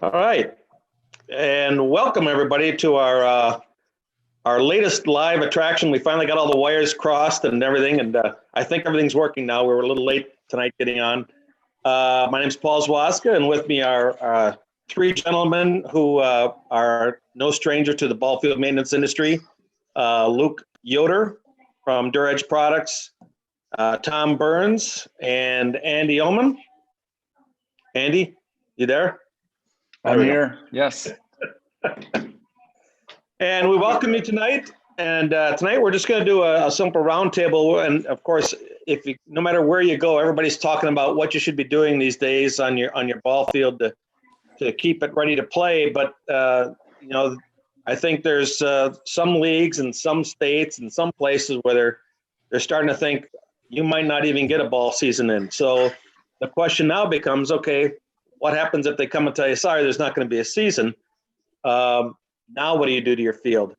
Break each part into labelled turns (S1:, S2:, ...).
S1: All right, and welcome everybody to our latest live attraction. We finally got all the wires crossed and everything, and I think everything's working now. We were a little late tonight getting on. My name's Paul Zwaska, and with me are three gentlemen who are no stranger to the ball field maintenance industry. Luke Yoder from DurEdge Products, Tom Burns, and Andy Ullman. Andy, you there?
S2: I'm here, yes.
S1: And we welcome you tonight. And tonight we're just going to do a simple roundtable. And of course, no matter where you go, everybody's talking about what you should be doing these days on your ball field to keep it ready to play. But I think there's some leagues and some states and some places where they're starting to think you might not even get a ball season in. So the question now becomes, okay, what happens if they come and tell you, sorry, there's not going to be a season? Now what do you do to your field?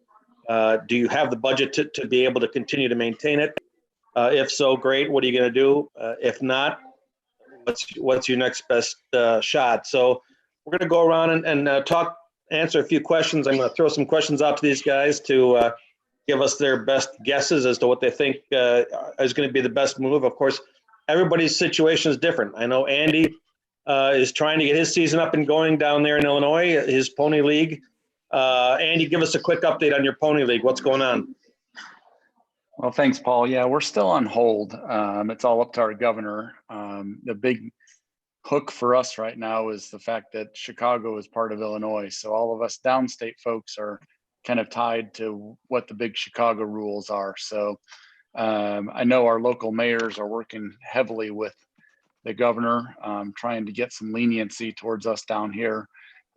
S1: Do you have the budget to be able to continue to maintain it? If so, great. What are you going to do? If not, what's your next best shot? So we're going to go around and answer a few questions. I'm going to throw some questions out to these guys to give us their best guesses as to what they think is going to be the best move. Of course, everybody's situation is different. I know Andy is trying to get his season up and going down there in Illinois, his Pony League. Andy, give us a quick update on your Pony League. What's going on?
S2: Well, thanks, Paul. Yeah, we're still on hold. It's all up to our governor. The big hook for us right now is the fact that Chicago is part of Illinois. So all of us downstate folks are kind of tied to what the big Chicago rules are. So I know our local mayors are working heavily with the governor, trying to get some leniency towards us down here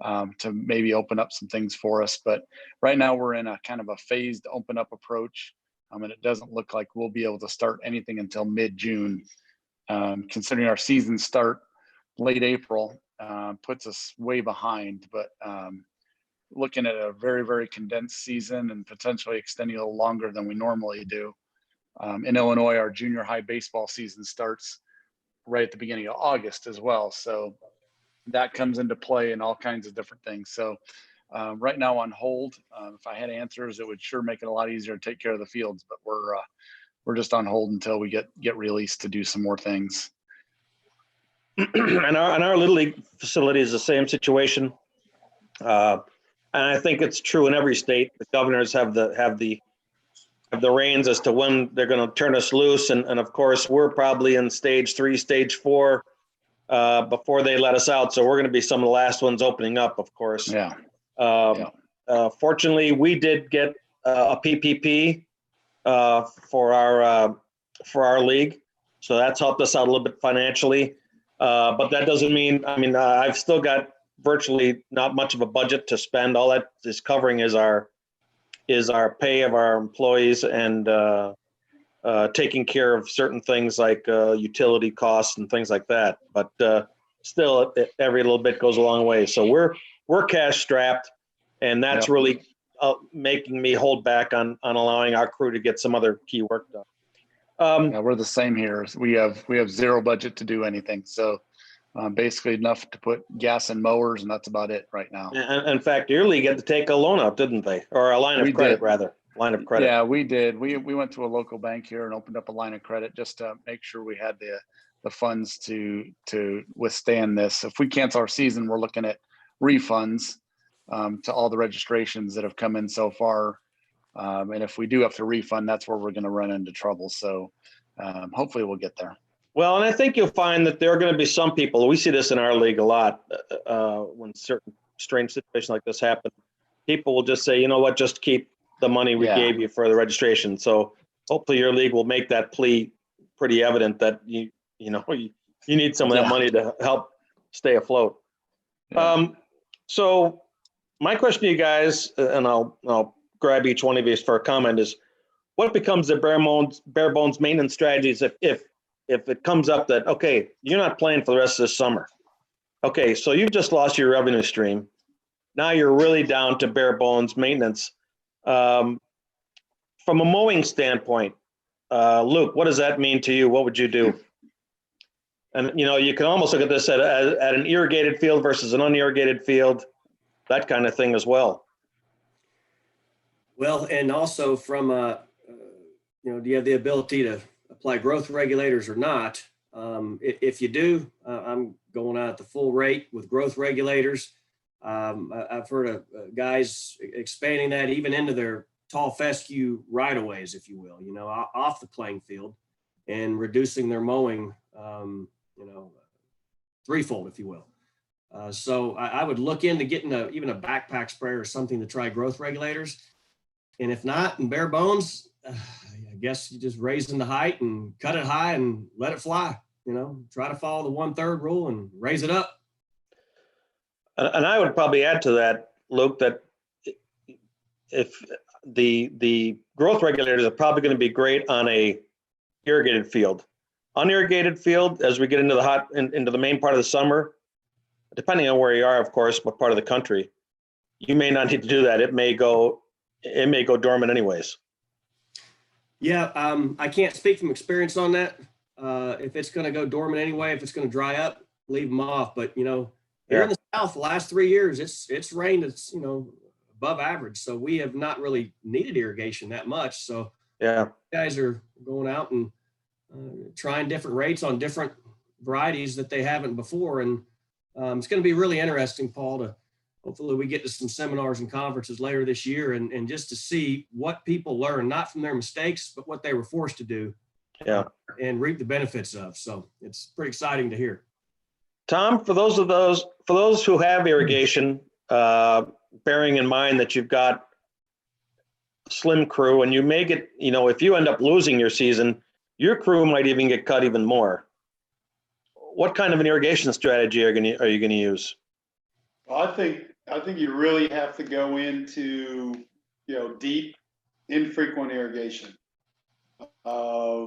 S2: to maybe open up some things for us. But right now we're in a kind of a phased open up approach. And it doesn't look like we'll be able to start anything until mid-June. Considering our season start late April puts us way behind, but looking at a very, very condensed season and potentially extending a little longer than we normally do. In Illinois, our junior high baseball season starts right at the beginning of August as well. So that comes into play in all kinds of different things. So right now on hold, if I had answers, it would sure make it a lot easier to take care of the fields, but we're just on hold until we get released to do some more things.
S1: And our Little League facility is the same situation. And I think it's true in every state. The governors have the reins as to when they're going to turn us loose. And of course, we're probably in stage 3, stage 4 before they let us out. So we're going to be some of the last ones opening up, of course.
S2: Yeah.
S1: Fortunately, we did get a PPP for our league. So that's helped us out a little bit financially. But that doesn't mean, I've still got virtually not much of a budget to spend. All that is covering is our pay of our employees and taking care of certain things like utility costs and things like that. But still, every little bit goes a long way. So we're cash strapped, and that's really making me hold back on allowing our crew to get some other key work done.
S2: Yeah, we're the same here. We have zero budget to do anything. So basically enough to put gas in mowers, and that's about it right now.
S1: And in fact, your league had to take a loan out, didn't they? Or a line of credit, rather. Line of credit.
S2: Yeah, we did. We went to a local bank here and opened up a line of credit just to make sure we had the funds to withstand this. If we cancel our season, we're looking at refunds to all the registrations that have come in so far. And if we do have to refund, that's where we're going to run into trouble. So hopefully we'll get there.
S1: Well, and I think you'll find that there are going to be some people, we see this in our league a lot, when certain strange situations like this happen, people will just say, you know what, just keep the money we gave you for the registration. So hopefully your league will make that plea pretty evident that you need some of that money to help stay afloat. Yeah. So my question to you guys, and I'll grab each one of you for a comment, is what becomes the bare bones maintenance strategies if it comes up that, okay, you're not playing for the rest of this summer. Okay, so you've just lost your revenue stream. Now you're really down to bare bones maintenance. From a mowing standpoint, Luke, what does that mean to you? What would you do? And, you can almost look at this at an irrigated field versus an unirrigated field, that kind of thing as well.
S3: Well, and also from, do you have the ability to apply growth regulators or not? If you do, I'm going out at the full rate with growth regulators. I've heard of guys expanding that even into their tall fescue right-of-ways, if you will, off the playing field, and reducing their mowing, threefold, if you will. So I would look into getting even a backpack sprayer or something to try growth regulators. And if not, in bare bones, I guess you just raise in the height and cut it high and let it fly. Try to follow the 1/3 rule and raise it up.
S1: And I would probably add to that, Luke, that if the growth regulators are probably going to be great on a irrigated field. Unirrigated field, as we get into into the main part of the summer, depending on where you are, of course, what part of the country, you may not need to do that. It may go dormant anyways.
S3: Yeah, I can't speak from experience on that. If it's going to go dormant anyway, if it's going to dry up, leave them off. But here in the South, the last 3 years, it's rained. It's above average, so we have not really needed irrigation that much. So
S1: yeah,
S3: guys are going out and trying different rates on different varieties that they haven't before, and it's going to be really interesting, Paul, to hopefully we get to some seminars and conferences later this year and just to see what people learn, not from their mistakes, but what they were forced to do and reap the benefits of. So it's pretty exciting to hear.
S1: Tom, for those who have irrigation, bearing in mind that you've got a slim crew and you may get, if you end up losing your season, your crew might even get cut even more. What kind of an irrigation strategy are you going to use?
S4: Well, I think you really have to go into, deep, infrequent irrigation. I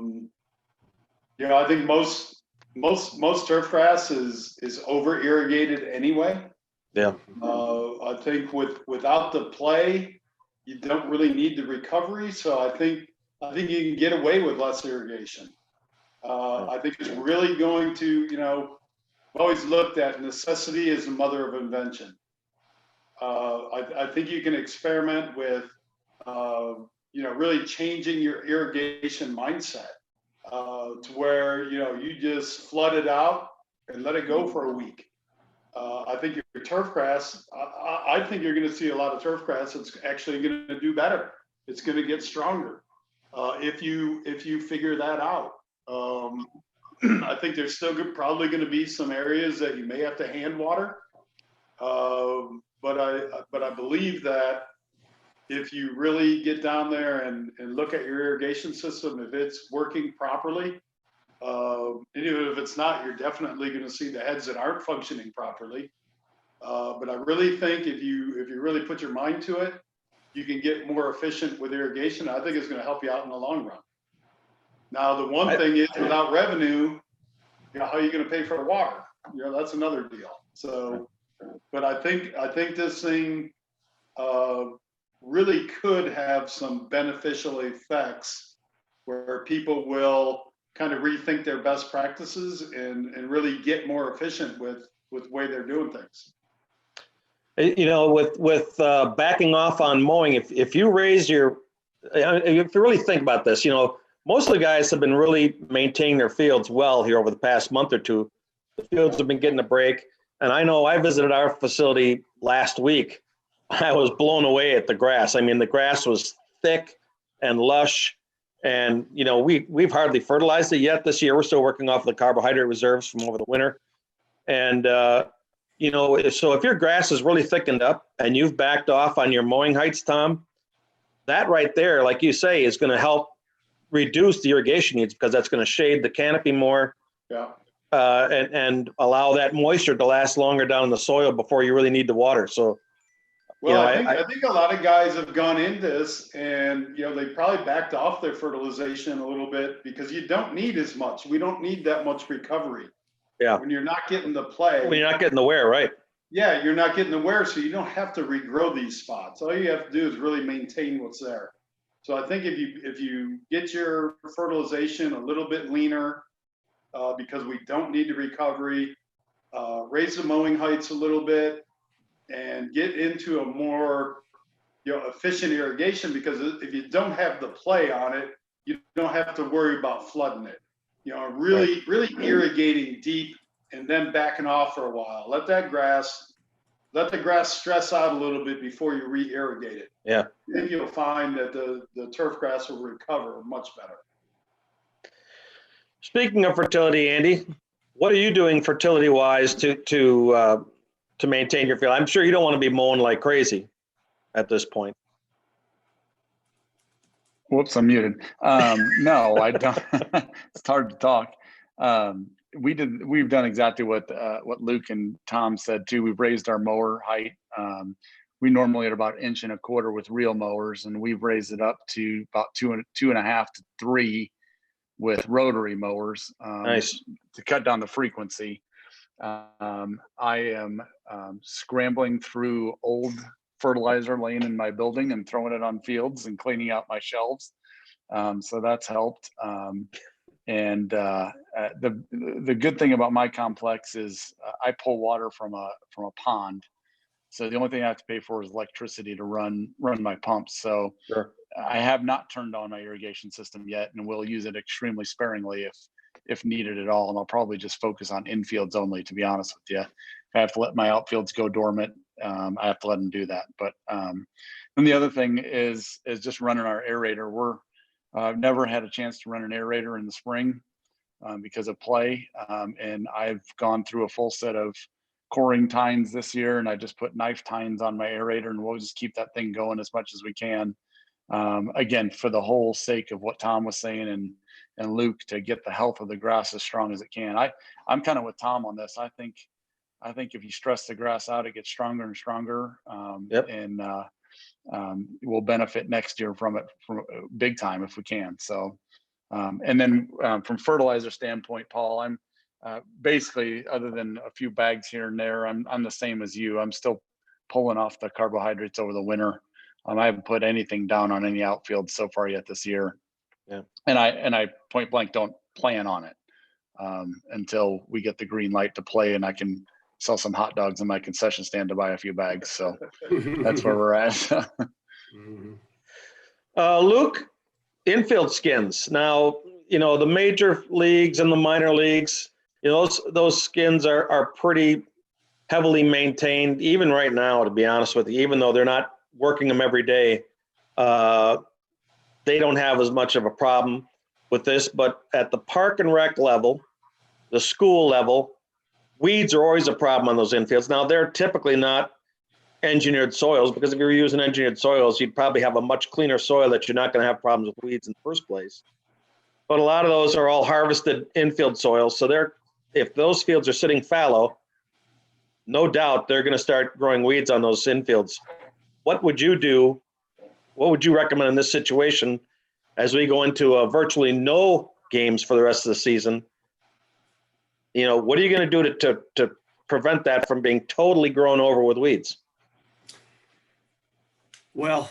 S4: think most turf grass is over irrigated anyway.
S1: Yeah.
S4: I think without the play, you don't really need the recovery. So I think you can get away with less irrigation. I think it's really going to, I've always looked at necessity as the mother of invention. I think you can experiment with, really changing your irrigation mindset to where, you just flood it out and let it go for a week. I think your turf grass, I think you're going to see a lot of turf grass that's actually going to do better. It's going to get stronger if you figure that out. I think there's still probably going to be some areas that you may have to hand water, but I believe that if you really get down there and look at your irrigation system, if it's working properly, even if it's not, you're definitely going to see the heads that aren't functioning properly. But I really think if you really put your mind to it, you can get more efficient with irrigation. I think it's going to help you out in the long run. Now, the one thing is, without revenue, how are you going to pay for water? That's another deal. So, but I think this thing really could have some beneficial effects where people will kind of rethink their best practices and really get more efficient with the way they're doing things.
S1: With backing off on mowing, if you raise if you really think about this, most of the guys have been really maintaining their fields well here over the past month or two. The fields have been getting a break. And I know I visited our facility last week. I was blown away at the grass. I mean, the grass was thick and lush. And, we've hardly fertilized it yet this year. We're still working off the carbohydrate reserves from over the winter. And, so if your grass is really thickened up and you've backed off on your mowing heights, Tom, that right there, like you say, is going to help reduce the irrigation needs because that's going to shade the canopy more.
S4: Yeah.
S1: And allow that moisture to last longer down in the soil before you really need the water. So,
S4: I think a lot of guys have gone in this and, they probably backed off their fertilization a little bit because you don't need as much. We don't need that much recovery.
S1: Yeah.
S4: When you're not getting the play.
S1: When you're not getting the wear, right?
S4: Yeah, you're not getting the wear, so you don't have to regrow these spots. All you have to do is really maintain what's there. So I think if you get your fertilization a little bit leaner, because we don't need the recovery, raise the mowing heights a little bit, and get into a more efficient irrigation, because if you don't have the play on it, you don't have to worry about flooding it. Really irrigating deep and then backing off for a while. Let the grass stress out a little bit before you re-irrigate it.
S1: Yeah.
S4: Then you'll find that the turf grass will recover much better.
S1: Speaking of fertility, Andy, what are you doing fertility-wise to maintain your field? I'm sure you don't want to be mowing like crazy at this point.
S2: Whoops, I'm muted. No, I don't. It's hard to talk. We've done exactly what Luke and Tom said too. We've raised our mower height. We normally at about 1.25 inches with real mowers, and we've raised it up to about 2.5 to 3 with rotary mowers.
S1: Nice.
S2: To cut down the frequency. I am scrambling through old fertilizer laying in my building and throwing it on fields and cleaning out my shelves. So that's helped. And the good thing about my complex is I pull water from a pond. So the only thing I have to pay for is electricity to run my pumps. So
S1: Sure.
S2: I have not turned on my irrigation system yet, and will use it extremely sparingly if needed at all. And I'll probably just focus on infields only, to be honest with you. If I have to let my outfields go dormant, I have to let them do that. But and the other thing is just running our aerator. I've never had a chance to run an aerator in the spring because of play. And I've gone through a full set of coring tines this year, and I just put knife tines on my aerator, and we'll just keep that thing going as much as we can. Again, for the whole sake of what Tom was saying and Luke, to get the health of the grass as strong as it can. I'm kind of with Tom on this. I think if you stress the grass out, it gets stronger and stronger.
S1: Yep.
S2: And we'll benefit next year from it big time if we can. So, and then from fertilizer standpoint, Paul, I'm basically, other than a few bags here and there, I'm the same as you. I'm still pulling off the carbohydrates over the winter. I haven't put anything down on any outfield so far yet this year.
S1: Yeah.
S2: And I point blank don't plan on it until we get the green light to play, and I can sell some hot dogs in my concession stand to buy a few bags. So that's where we're at.
S1: Luke, infield skins. Now, the major leagues and the minor leagues, those skins are pretty heavily maintained, even right now, to be honest with you, even though they're not working them every day. They don't have as much of a problem with this, but at the park and rec level, the school level, weeds are always a problem on those infields. Now, they're typically not engineered soils, because if you're using engineered soils, you'd probably have a much cleaner soil that you're not going to have problems with weeds in the first place. But a lot of those are all harvested infield soils. So if those fields are sitting fallow, no doubt they're going to start growing weeds on those infields. What would you do? What would you recommend in this situation as we go into virtually no games for the rest of the season? What are you going to do to prevent that from being totally grown over with weeds?
S3: Well,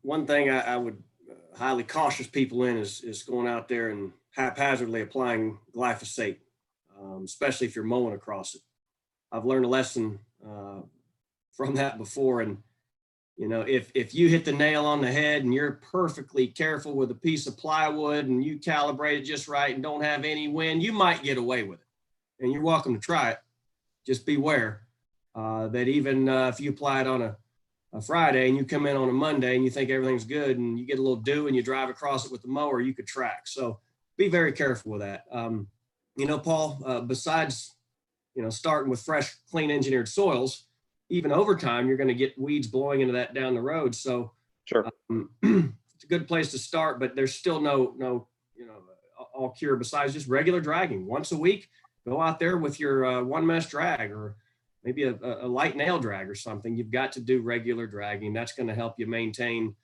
S3: one thing I would highly cautious people in is going out there and haphazardly applying glyphosate, especially if you're mowing across it. I've learned a lesson from that before. And, if you hit the nail on the head and you're perfectly careful with a piece of plywood and you calibrate it just right and don't have any wind, you might get away with it. And you're welcome to try it. Just beware that even if you apply it on a Friday and you come in on a Monday and you think everything's good and you get a little dew and you drive across it with the mower, you could track. So be very careful with that. Paul, besides, starting with fresh, clean engineered soils, even over time, you're going to get weeds blowing into that down the road. So
S1: sure,
S3: it's a good place to start, but there's still no all cure besides just regular dragging. Once a week, go out there with your one mesh drag, or maybe a light nail drag or something. You've got to do regular dragging. That's going to help you maintain,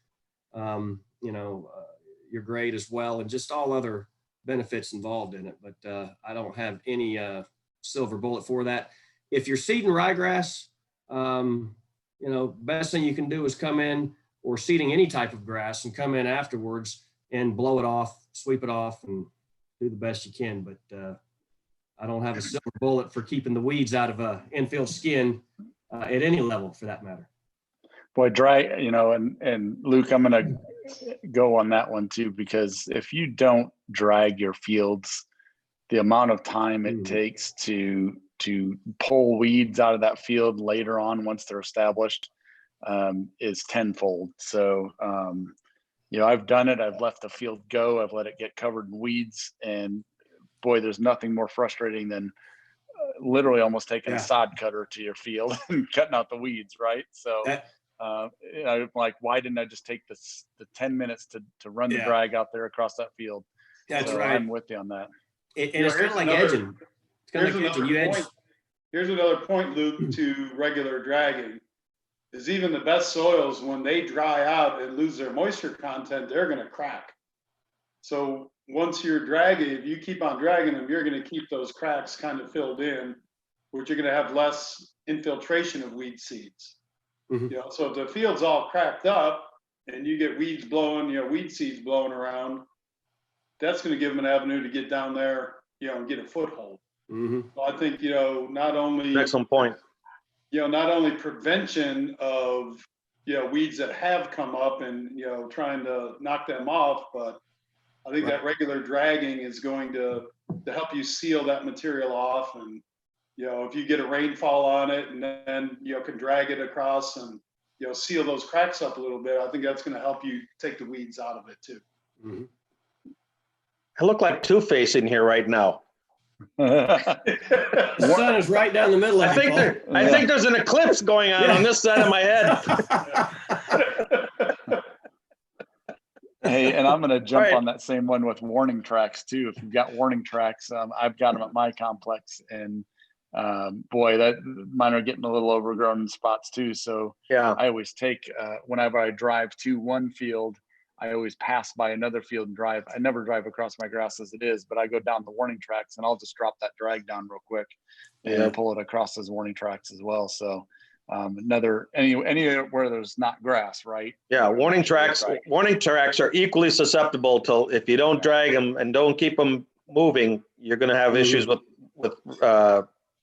S3: your grade as well, and just all other benefits involved in it. But I don't have any silver bullet for that. If you're seeding ryegrass, best thing you can do is come in, or seeding any type of grass, and come in afterwards and blow it off, sweep it off, and do the best you can. But I don't have a silver bullet for keeping the weeds out of a infield skin at any level, for that matter.
S2: Boy, and Luke, I'm going to go on that one too, because if you don't drag your fields, the amount of time it takes to pull weeds out of that field later on once they're established is tenfold. So, I've done it. I've let the field go. I've let it get covered in weeds, and boy, there's nothing more frustrating than literally almost taking a sod cutter to your field and cutting out the weeds, right? So I'm like, why didn't I just take the 10 minutes to run the drag out there across that field?
S3: That's
S2: so
S3: right.
S2: I'm with you on that.
S3: And it's kind of like edging. It's kind of like edging. You edge.
S4: Here's another point, Luke, to regular dragging, is even the best soils, when they dry out and lose their moisture content, they're going to crack. So once you're dragging, if you keep on dragging them, you're going to keep those cracks kind of filled in, which you're going to have less infiltration of weed seeds. So if the field's all cracked up and you get weeds blowing, weed seeds blowing around, that's going to give them an avenue to get down there, and get a foothold. So I think, not only
S1: Excellent point.
S4: Not only prevention of, weeds that have come up and, trying to knock them off, but I think that regular dragging is going to help you seal that material off. And, if you get a rainfall on it and then, can drag it across and, seal those cracks up a little bit, I think that's going to help you take the weeds out of it too.
S1: I look like Two-Face in here right now.
S3: The sun is right down the middle of
S1: I think there's an eclipse going on this side of my head.
S2: Hey, and I'm going to jump on that same one with warning tracks too. If you've got warning tracks, I've got them at my complex, and boy, mine are getting a little overgrown in spots too. So I always take whenever I drive to one field, I always pass by another field and drive. I never drive across my grass as it is, but I go down the warning tracks and I'll just drop that drag down real quick and pull it across those warning tracks as well. So anywhere there's not grass, right?
S1: Yeah, warning tracks are equally susceptible to, if you don't drag them and don't keep them moving, you're going to have issues with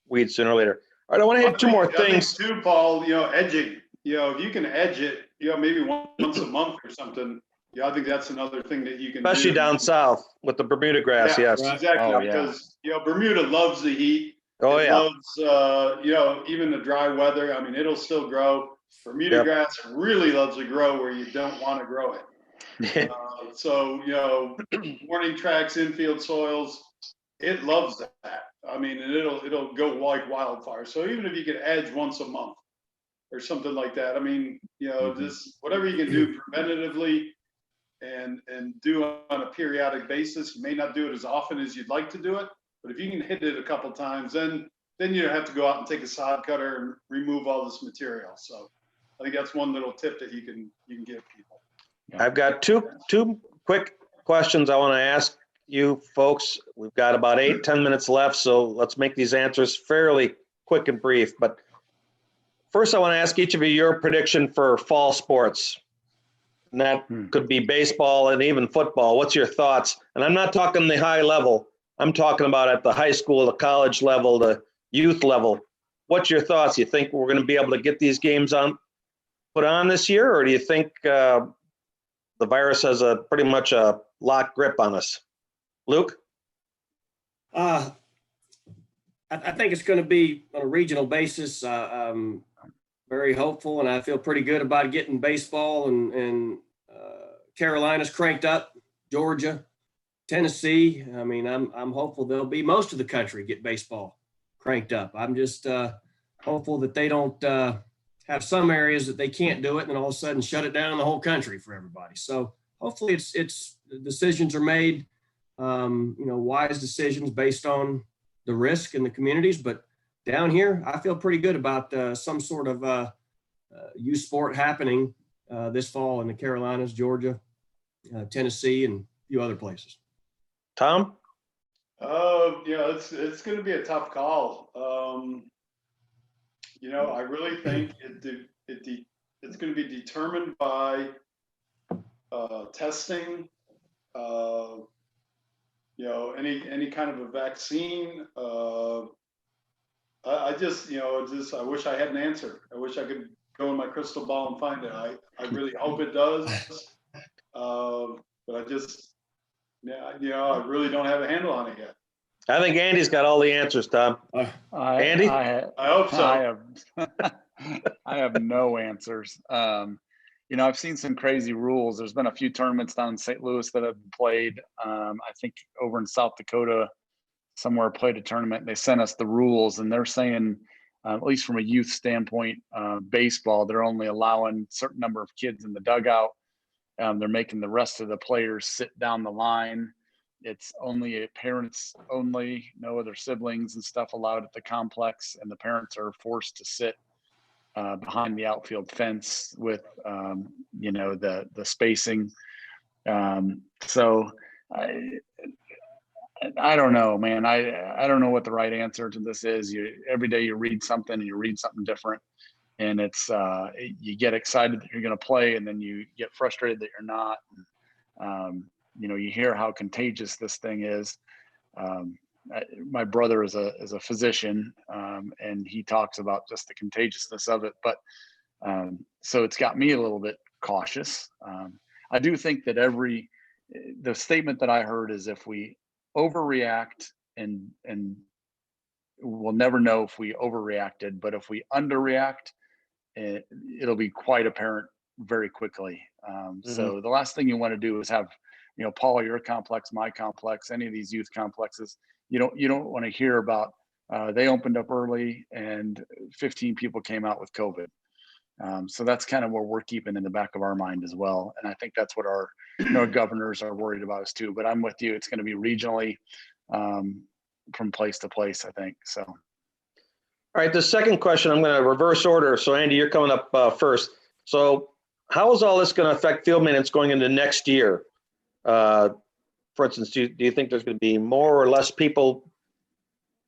S1: weeds sooner or later. All right, I want to hit two more things
S4: too, Paul. Edging. If you can edge it, maybe once a month or something. I think that's another thing that you can do.
S1: Especially down south with the Bermuda grass, yes.
S4: Exactly, because Bermuda loves the heat. It loves even the dry weather. I mean, it'll still grow. Bermuda grass really loves to grow where you don't want to grow it. So warning tracks, infield soils, it loves that. I mean, and it'll go like wildfire. So even if you can edge once a month or something like that, I mean, just whatever you can do preventatively and do on a periodic basis. You may not do it as often as you'd like to do it, but if you can hit it a couple times, then you don't have to go out and take a sod cutter and remove all this material. So I think that's one little tip that you can give people.
S1: I've got two quick questions I want to ask you folks. We've got about 8-10 minutes left, so let's make these answers fairly quick and brief. But first, I want to ask each of you your prediction for fall sports. And that could be baseball and even football. What's your thoughts? And I'm not talking the high level. I'm talking about at the high school, the college level, the youth level. What's your thoughts? You think we're going to be able to get these games put on this year, or do you think the virus has pretty much a lock grip on us? Luke?
S3: I think it's going to be on a regional basis. I'm very hopeful, and I feel pretty good about getting baseball and Carolinas cranked up, Georgia, Tennessee. I mean, I'm hopeful there'll be most of the country get baseball cranked up. I'm just hopeful that they don't have some areas that they can't do it, and then all of a sudden shut it down in the whole country for everybody. So hopefully it's decisions are made, wise decisions based on the risk in the communities. But down here, I feel pretty good about some sort of youth sport happening this fall in the Carolinas, Georgia, Tennessee, and a few other places.
S1: Tom?
S4: It's going to be a tough call. I really think it's going to be determined by testing, any kind of a vaccine. I just, I wish I had an answer. I wish I could go in my crystal ball and find it. I really hope it does. But I just, I really don't have a handle on it yet.
S1: I think Andy's got all the answers, Tom. Andy?
S4: I hope so.
S2: I have no answers. I've seen some crazy rules. There's been a few tournaments down in St. Louis that have been played. I think over in South Dakota, somewhere played a tournament. And they sent us the rules, and they're saying, at least from a youth standpoint, baseball, they're only allowing a certain number of kids in the dugout. They're making the rest of the players sit down the line. It's only parents only, no other siblings and stuff allowed at the complex, and the parents are forced to sit behind the outfield fence with the spacing. So I don't know, man. I don't know what the right answer to this is. Every day you read something and you read something different, and it's you get excited that you're going to play, and then you get frustrated that you're not. You hear how contagious this thing is. My brother is a physician, and he talks about just the contagiousness of it. But so it's got me a little bit cautious. I do think that the statement that I heard is if we overreact and we'll never know if we overreacted, but if we underreact, it'll be quite apparent very quickly. So the last thing you want to do is have, Paul, your complex, my complex, any of these youth complexes, you don't want to hear about they opened up early and 15 people came out with COVID. So that's kind of where we're keeping in the back of our mind as well. And I think that's what our governors are worried about us too. But I'm with you. It's going to be regionally from place to place, I think. So.
S1: All right. The second question, I'm going to reverse order. So Andy, you're coming up first. So how is all this going to affect field maintenance going into next year? For instance, do you think there's going to be more or less people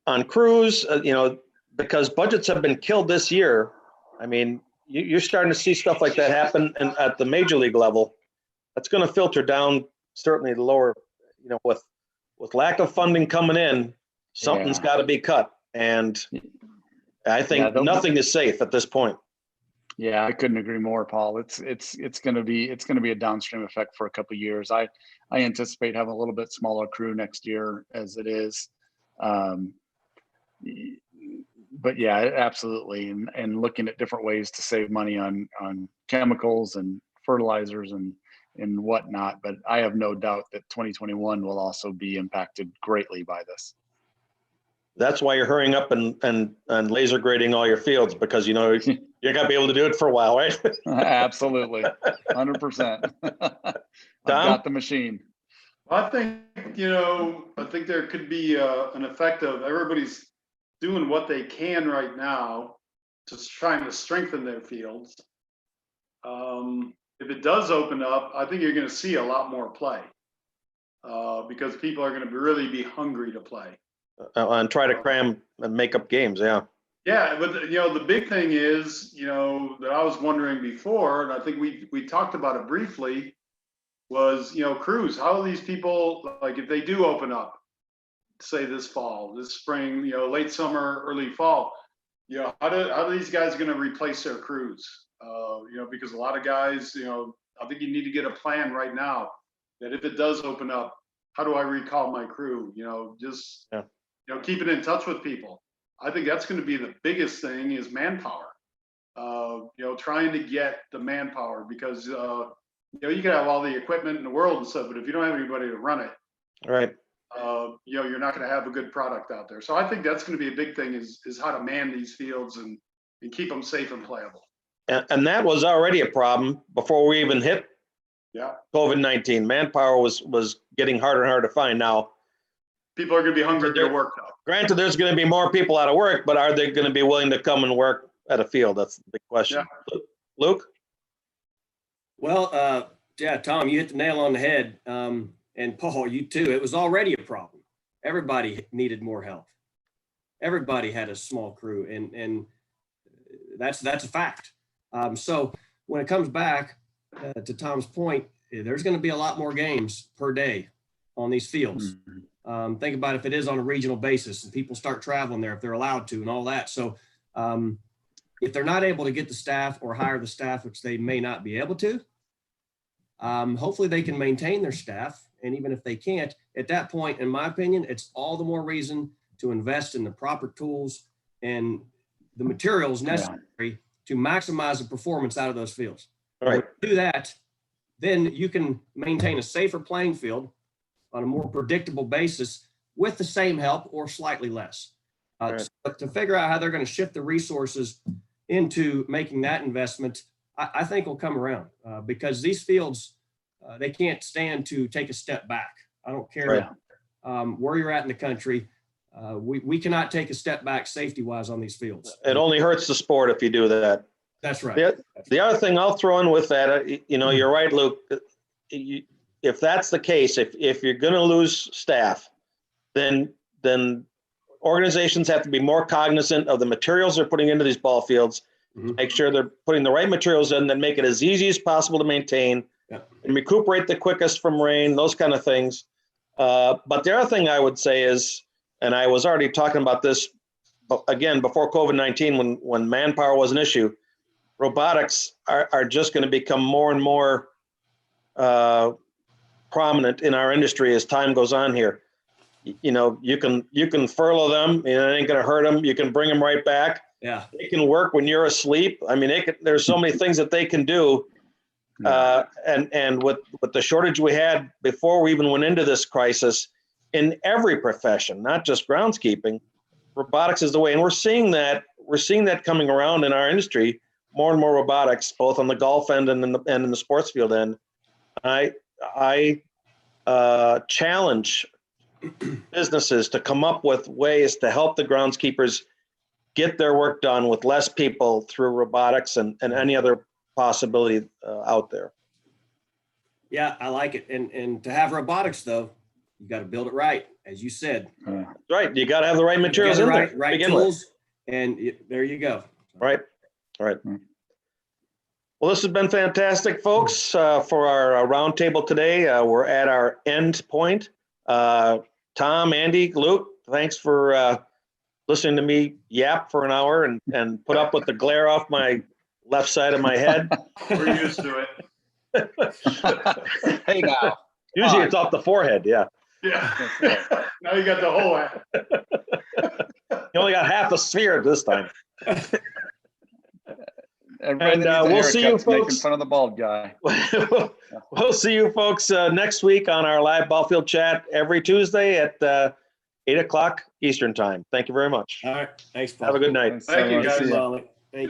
S1: on crews? Because budgets have been killed this year. I mean, you're starting to see stuff like that happen at the major league level. That's going to filter down certainly the lower. With lack of funding coming in, something's got to be cut, and I think nothing is safe at this point.
S2: Yeah, I couldn't agree more, Paul. It's going to be a downstream effect for a couple of years. I anticipate having a little bit smaller crew next year as it is. But yeah, absolutely. And looking at different ways to save money on chemicals and fertilizers and whatnot. But I have no doubt that 2021 will also be impacted greatly by this.
S1: That's why you're hurrying up and laser grading all your fields, because you're going to be able to do it for a while, right?
S2: Absolutely. 100%. I've got the machine.
S4: Well, I think there could be an effect of everybody's doing what they can right now, just trying to strengthen their fields. If it does open up, I think you're going to see a lot more play because people are going to really be hungry to play.
S1: And try to cram and make up games, yeah.
S4: Yeah, but the big thing is, that I was wondering before, and I think we talked about it briefly, was crews. How are these people, like, if they do open up, say this fall, this spring, late summer, early fall, how do these guys going to replace their crews? Because a lot of guys, I think you need to get a plan right now that if it does open up, how do I recall my crew? Keeping in touch with people. I think that's going to be the biggest thing is manpower. Trying to get the manpower, because you can have all the equipment in the world and stuff, but if you don't have anybody to run it,
S1: right,
S4: you're not going to have a good product out there. So I think that's going to be a big thing is how to man these fields and keep them safe and playable.
S1: And that was already a problem before we even hit COVID-19. Manpower was getting harder and harder to find. Now,
S4: people are going to be hungry to work though.
S1: Granted, there's going to be more people out of work, but are they going to be willing to come and work at a field? That's the big question. Yeah. Luke?
S3: Well, Tom, you hit the nail on the head. And Paul, you too. It was already a problem. Everybody needed more help. Everybody had a small crew, and that's a fact. So when it comes back to Tom's point, there's going to be a lot more games per day on these fields. Think about if it is on a regional basis and people start traveling there, if they're allowed to and all that. So if they're not able to get the staff or hire the staff, which they may not be able to, hopefully they can maintain their staff. And even if they can't, at that point, in my opinion, it's all the more reason to invest in the proper tools and the materials necessary to maximize the performance out of those fields.
S1: All right.
S3: When you do that, then you can maintain a safer playing field on a more predictable basis with the same help or slightly less.
S1: Right.
S3: So to figure out how they're going to shift the resources into making that investment, I think will come around because these fields, they can't stand to take a step back. I don't care where you're at in the country. We cannot take a step back safety-wise on these fields.
S1: It only hurts the sport if you do that.
S3: That's right.
S1: The other thing I'll throw in with that, you're right, Luke. If that's the case, if you're going to lose staff, then organizations have to be more cognizant of the materials they're putting into these ball fields. Make sure they're putting the right materials in that make it as easy as possible to maintain and recuperate the quickest from rain, those kind of things. But the other thing I would say is, and I was already talking about this again before COVID-19 when manpower was an issue, robotics are just going to become more and more prominent in our industry as time goes on here. You can furlough them, it ain't going to hurt them. You can bring them right back.
S3: Yeah.
S1: They can work when you're asleep. I mean, there's so many things that they can do. And with the shortage we had before we even went into this crisis in every profession, not just groundskeeping, robotics is the way. And we're seeing that coming around in our industry, more and more robotics, both on the golf end and in the sports field end. I challenge businesses to come up with ways to help the groundskeepers get their work done with less people through robotics and any other possibility out there.
S3: Yeah, I like it. And to have robotics, though, you got to build it right, as you said.
S1: Right. You got to have the right materials in there.
S3: Right tools, and there you go.
S1: Right. Well, this has been fantastic, folks, for our roundtable today. We're at our end point. Tom, Andy, Luke, thanks for listening to me yap for an hour and put up with the glare off my left side of my head.
S4: We're used to it.
S2: Hey now.
S1: Usually it's off the forehead, yeah.
S4: Yeah. Now you got the whole hat.
S1: You only got half the sphere this time.
S2: Everybody
S1: we'll see you folks.
S2: Making fun of the bald guy.
S1: We'll see you folks next week on our live ball field chat every Tuesday at 8 o'clock Eastern time. Thank you very much.
S3: All right. Thanks, Paul.
S1: Have a good night.
S4: Thank you, guys.
S3: Molly.